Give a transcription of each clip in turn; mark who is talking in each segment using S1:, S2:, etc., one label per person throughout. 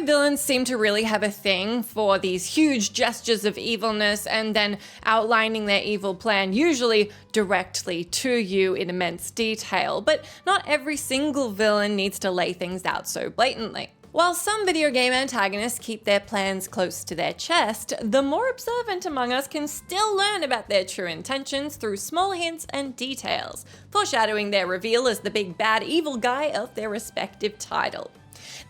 S1: game villains seem to really have a thing for these huge gestures of evilness and then outlining their evil plan, usually directly to you in immense detail, but not every single villain needs to lay things out so blatantly. While some video game antagonists keep their plans close to their chest, the more observant among us can still learn about their true intentions through small hints and details, foreshadowing their reveal as the big bad evil guy of their respective title.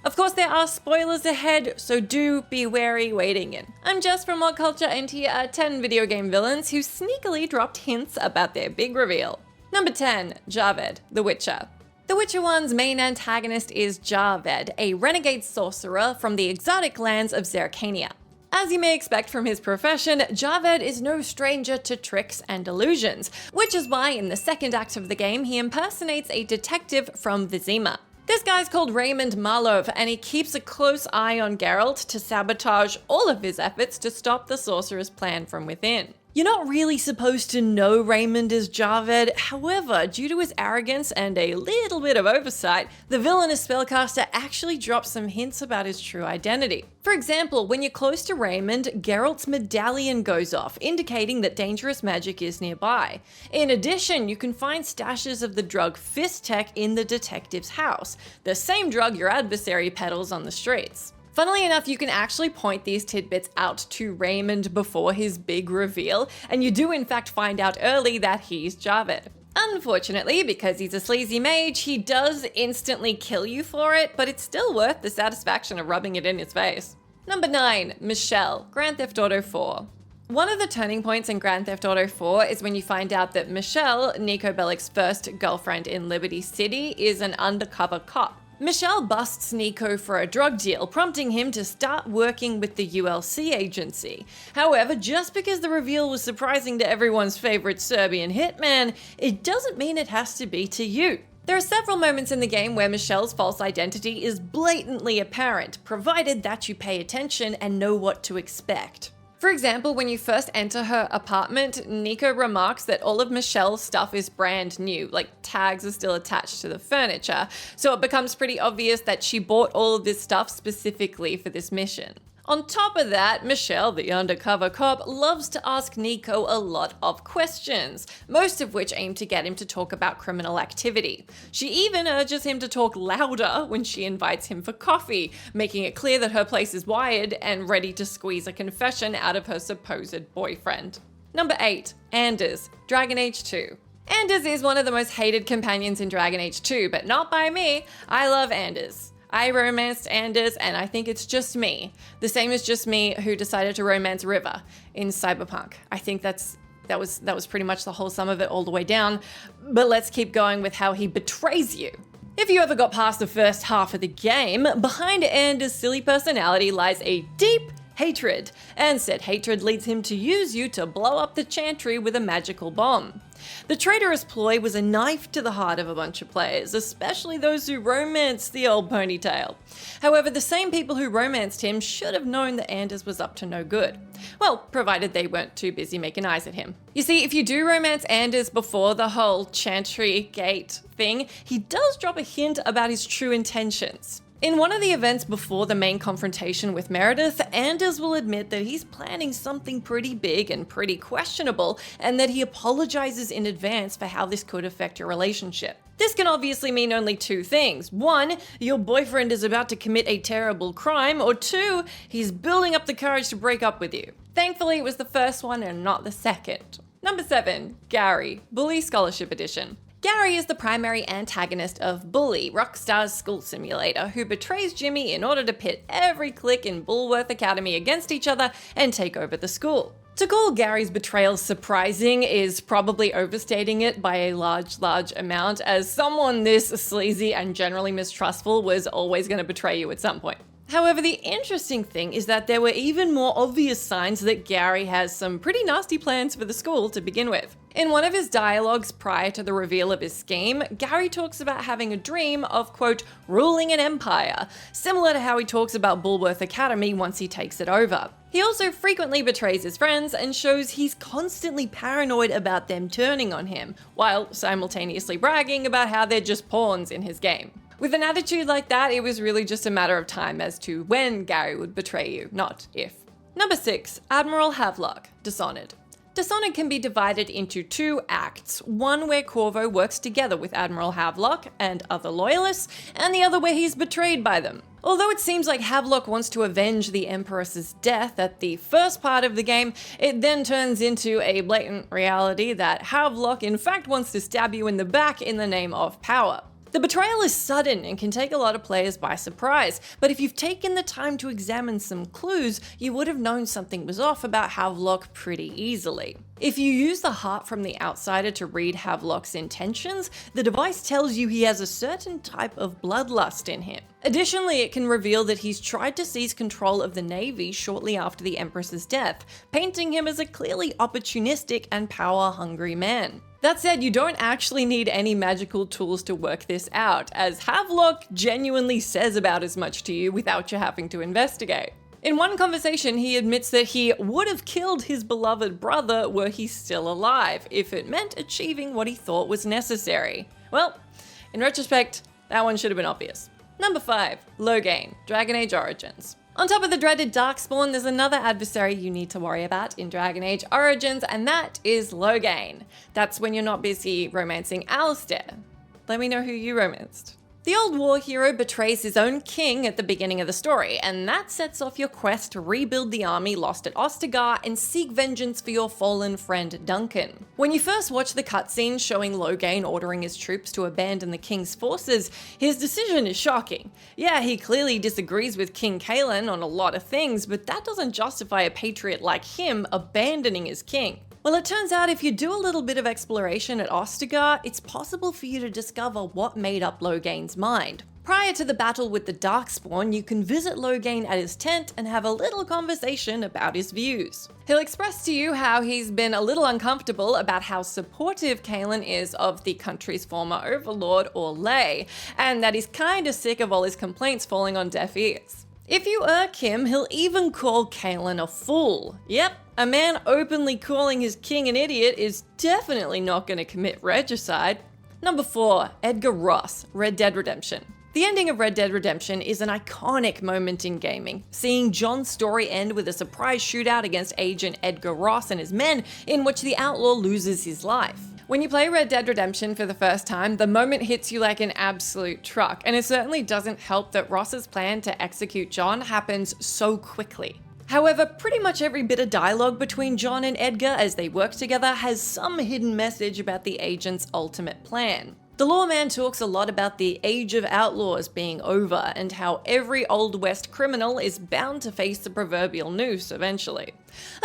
S1: Of course, there are spoilers ahead, so do be wary wading in. I'm Jess from WhatCulture, and here are 10 video game villains who sneakily dropped hints about their big reveal. Number 10, Javed, The Witcher. The Witcher 1's main antagonist is Javed, a renegade sorcerer from the exotic lands of Zerkania. As you may expect from his profession, Javed is no stranger to tricks and illusions, which is why in the second act of the game he impersonates a detective from Vizima. This guy's called Raymond Marlov, and he keeps a close eye on Geralt to sabotage all of his efforts to stop the sorcerer's plan from within. You're not really supposed to know Raymond is Javed, however, due to his arrogance and a little bit of oversight, the villainous spellcaster actually drops some hints about his true identity. For example, when you're close to Raymond, Geralt's medallion goes off, indicating that dangerous magic is nearby. In addition, you can find stashes of the drug Fist Tech in the detective's house, the same drug your adversary peddles on the streets. Funnily enough, you can actually point these tidbits out to Raymond before his big reveal, and you do in fact find out early that he's Javed. Unfortunately, because he's a sleazy mage, he does instantly kill you for it, but it's still worth the satisfaction of rubbing it in his face. Number 9, Michelle, Grand Theft Auto 4. One of the turning points in Grand Theft Auto 4 is when you find out that Michelle, Nico Bellic's first girlfriend in Liberty City, is an undercover cop. Michelle busts Nico for a drug deal, prompting him to start working with the ULC agency. However, just because the reveal was surprising to everyone's favorite Serbian hitman, it doesn't mean it has to be to you. There are several moments in the game where Michelle's false identity is blatantly apparent, provided that you pay attention and know what to expect. For example, when you first enter her apartment, Nico remarks that all of Michelle's stuff is brand new, like tags are still attached to the furniture, so it becomes pretty obvious that she bought all of this stuff specifically for this mission. On top of that, Michelle, the undercover cop, loves to ask Nico a lot of questions, most of which aim to get him to talk about criminal activity. She even urges him to talk louder when she invites him for coffee, making it clear that her place is wired and ready to squeeze a confession out of her supposed boyfriend. Number 8, Anders, Dragon Age 2. Anders is one of the most hated companions in Dragon Age 2, but not by me. I love Anders. I romanced Anders, and I think it's just me. The same as just me who decided to romance River in Cyberpunk. I think that was pretty much the whole sum of it all the way down. But let's keep going with how he betrays you. If you ever got past the first half of the game, behind Anders' silly personality lies a deep hatred, and said hatred leads him to use you to blow up the chantry with a magical bomb. The traitorous ploy was a knife to the heart of a bunch of players, especially those who romanced the old ponytail. However, the same people who romanced him should have known that Anders was up to no good. Well, provided they weren't too busy making eyes at him. You see, if you do romance Anders before the whole chantry gate thing, he does drop a hint about his true intentions. In one of the events before the main confrontation with Meredith, Anders will admit that he's planning something pretty big and pretty questionable, and that he apologizes in advance for how this could affect your relationship. This can obviously mean only two things. One, your boyfriend is about to commit a terrible crime, or two, he's building up the courage to break up with you. Thankfully, it was the first one and not the second. Number 7, Gary, Bully Scholarship Edition. Gary is the primary antagonist of Bully, Rockstar's school simulator, who betrays Jimmy in order to pit every clique in Bullworth Academy against each other and take over the school. To call Gary's betrayal surprising is probably overstating it by a large amount, as someone this sleazy and generally mistrustful was always going to betray you at some point. However, the interesting thing is that there were even more obvious signs that Gary has some pretty nasty plans for the school to begin with. In one of his dialogues prior to the reveal of his scheme, Gary talks about having a dream of, quote, ruling an empire, similar to how he talks about Bullworth Academy once he takes it over. He also frequently betrays his friends and shows he's constantly paranoid about them turning on him, while simultaneously bragging about how they're just pawns in his game. With an attitude like that, it was really just a matter of time as to when Gary would betray you, not if. Number 6, Admiral Havelock, Dishonored. Dishonored can be divided into 2 acts, one where Corvo works together with Admiral Havelock and other loyalists, and the other where he's betrayed by them. Although it seems like Havelock wants to avenge the Empress's death at the first part of the game, it then turns into a blatant reality that Havelock in fact wants to stab you in the back in the name of power. The betrayal is sudden and can take a lot of players by surprise, but if you've taken the time to examine some clues, you would have known something was off about Havelock pretty easily. If you use the heart from the outsider to read Havelock's intentions, the device tells you he has a certain type of bloodlust in him. Additionally, it can reveal that he's tried to seize control of the Navy shortly after the Empress's death, painting him as a clearly opportunistic and power-hungry man. That said, you don't actually need any magical tools to work this out, as Havelock genuinely says about as much to you without you having to investigate. In one conversation, he admits that he would have killed his beloved brother were he still alive, if it meant achieving what he thought was necessary. Well, in retrospect, that one should have been obvious. Number 5, Loghain, Dragon Age Origins. On top of the dreaded Darkspawn, there's another adversary you need to worry about in Dragon Age Origins, and that is Loghain. That's when you're not busy romancing Alistair. Let me know who you romanced. The old war hero betrays his own king at the beginning of the story, and that sets off your quest to rebuild the army lost at Ostagar and seek vengeance for your fallen friend Duncan. When you first watch the cutscene showing Loghain ordering his troops to abandon the king's forces, his decision is shocking. Yeah, he clearly disagrees with King Cailan on a lot of things, but that doesn't justify a patriot like him abandoning his king. Well, it turns out if you do a little bit of exploration at Ostagar, it's possible for you to discover what made up Loghain's mind. Prior to the battle with the Darkspawn, you can visit Loghain at his tent and have a little conversation about his views. He'll express to you how he's been a little uncomfortable about how supportive Cailan is of the country's former overlord, Orlais, and that he's kinda sick of all his complaints falling on deaf ears. If you irk him, he'll even call Cailan a fool. Yep, a man openly calling his king an idiot is definitely not going to commit regicide. Number 4, Edgar Ross, Red Dead Redemption. The ending of Red Dead Redemption is an iconic moment in gaming, seeing John's story end with a surprise shootout against Agent Edgar Ross and his men, in which the outlaw loses his life. When you play Red Dead Redemption for the first time, the moment hits you like an absolute truck, and it certainly doesn't help that Ross's plan to execute John happens so quickly. However, pretty much every bit of dialogue between John and Edgar as they work together has some hidden message about the agent's ultimate plan. The lawman talks a lot about the age of outlaws being over and how every Old West criminal is bound to face the proverbial noose eventually.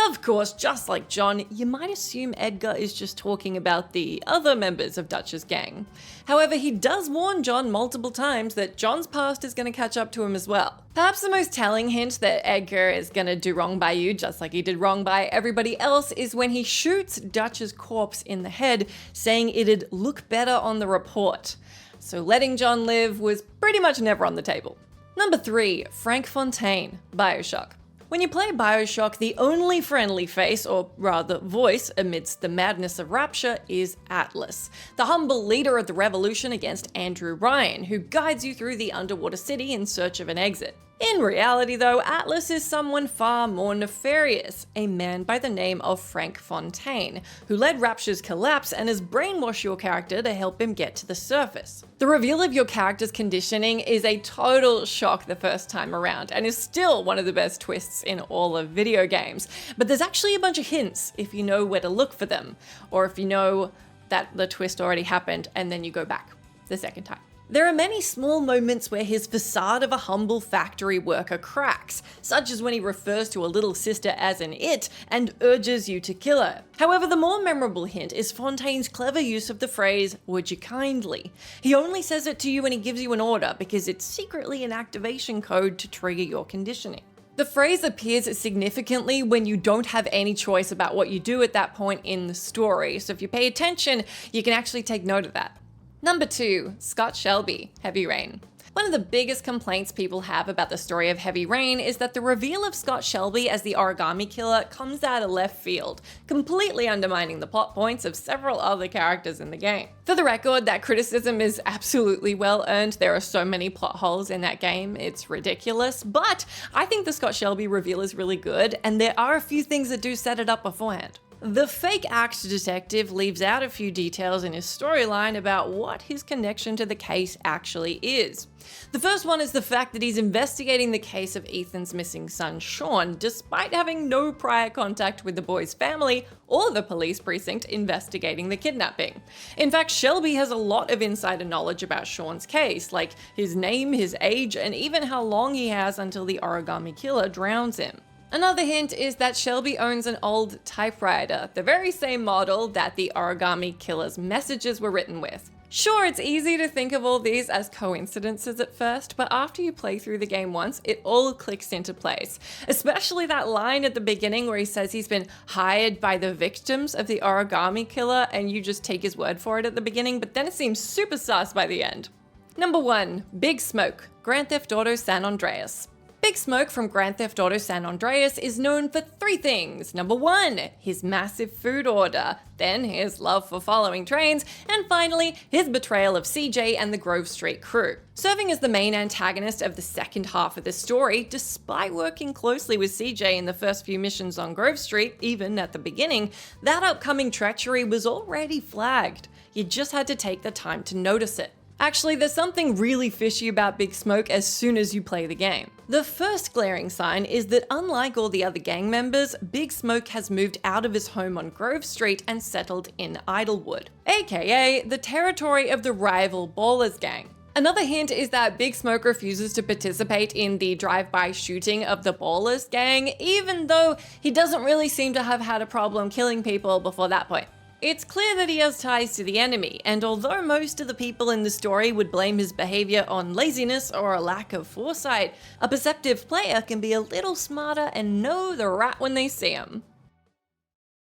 S1: Of course, just like John, you might assume Edgar is just talking about the other members of Dutch's gang. However, he does warn John multiple times that John's past is going to catch up to him as well. Perhaps the most telling hint that Edgar is going to do wrong by you, just like he did wrong by everybody else, is when he shoots Dutch's corpse in the head, saying it'd look better on the report. So letting John live was pretty much never on the table. Number 3, Frank Fontaine, BioShock. When you play BioShock, the only friendly face, or rather voice, amidst the madness of Rapture is Atlas, the humble leader of the revolution against Andrew Ryan, who guides you through the underwater city in search of an exit. In reality though, Atlas is someone far more nefarious, a man by the name of Frank Fontaine, who led Rapture's collapse and has brainwashed your character to help him get to the surface. The reveal of your character's conditioning is a total shock the first time around, and is still one of the best twists in all of video games. But there's actually a bunch of hints if you know where to look for them, or if you know that the twist already happened and then you go back the second time. There are many small moments where his facade of a humble factory worker cracks, such as when he refers to a little sister as an it and urges you to kill her. However, the more memorable hint is Fontaine's clever use of the phrase, "would you kindly?" He only says it to you when he gives you an order because it's secretly an activation code to trigger your conditioning. The phrase appears significantly when you don't have any choice about what you do at that point in the story, so if you pay attention, you can actually take note of that. Number 2, Scott Shelby, Heavy Rain. One of the biggest complaints people have about the story of Heavy Rain is that the reveal of Scott Shelby as the origami killer comes out of left field, completely undermining the plot points of several other characters in the game. For the record, that criticism is absolutely well earned. There are so many plot holes in that game, it's ridiculous, but I think the Scott Shelby reveal is really good, and there are a few things that do set it up beforehand. The fake act detective leaves out a few details in his storyline about what his connection to the case actually is. The first one is the fact that he's investigating the case of Ethan's missing son, Sean, despite having no prior contact with the boy's family or the police precinct investigating the kidnapping. In fact, Shelby has a lot of insider knowledge about Sean's case, like his name, his age, and even how long he has until the origami killer drowns him. Another hint is that Shelby owns an old typewriter, the very same model that the origami killer's messages were written with. Sure, it's easy to think of all these as coincidences at first, but after you play through the game once, it all clicks into place. Especially that line at the beginning where he says he's been hired by the victims of the origami killer, and you just take his word for it at the beginning, but then it seems super sus by the end. Number 1. Big Smoke, Grand Theft Auto San Andreas. Big Smoke from Grand Theft Auto San Andreas is known for 3 things. Number 1, his massive food order, then his love for following trains, and finally, his betrayal of CJ and the Grove Street crew. Serving as the main antagonist of the second half of the story, despite working closely with CJ in the first few missions on Grove Street, even at the beginning, that upcoming treachery was already flagged. You just had to take the time to notice it. Actually, there's something really fishy about Big Smoke as soon as you play the game. The first glaring sign is that unlike all the other gang members, Big Smoke has moved out of his home on Grove Street and settled in Idlewood, aka the territory of the rival Ballers gang. Another hint is that Big Smoke refuses to participate in the drive-by shooting of the Ballers gang, even though he doesn't really seem to have had a problem killing people before that point. It's clear that he has ties to the enemy, and although most of the people in the story would blame his behavior on laziness or a lack of foresight, a perceptive player can be a little smarter and know the rat when they see him.